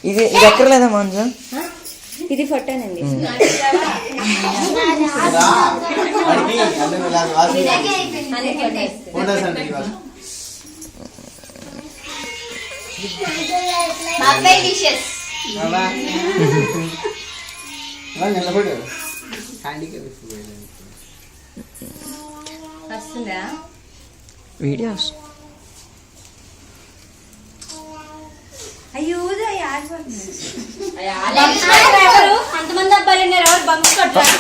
ఇది ఎక్కర్లేదా మంజు? ఇది ఫోటోనండి. వీడియోస్ అయ్యో అంతమంది అబ్బాయిలు ఉన్నారు, ఎవరు బంక్స్ కొట్టారు?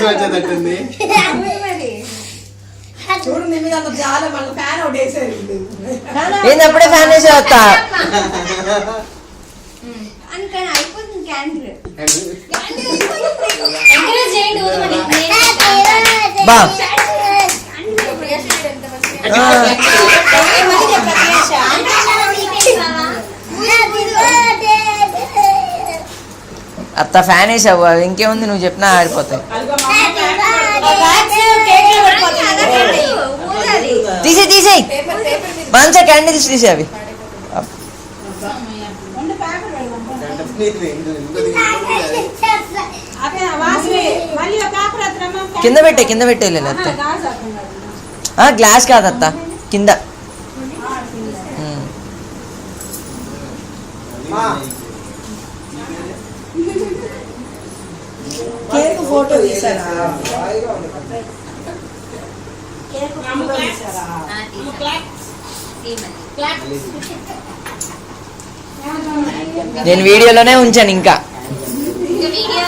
వచ్చేటట్టుంది ఏంటప్పుడే ఫ్యాన్ వేసి వస్తా బా అత్త ఫ్యాన్ వేసావు, ఇంకేముంది నువ్వు చెప్పినా ఆడిపోతాయి. తీసేయి మంచిగా క్యాండిల్స్ తీసే అవి కింద పెట్టే అత్త. గ్లాస్ కాదత్త, కింద. ఫోటో తీసారా? నేను వీడియోలోనే ఉంచాను ఇంకా. వీడియో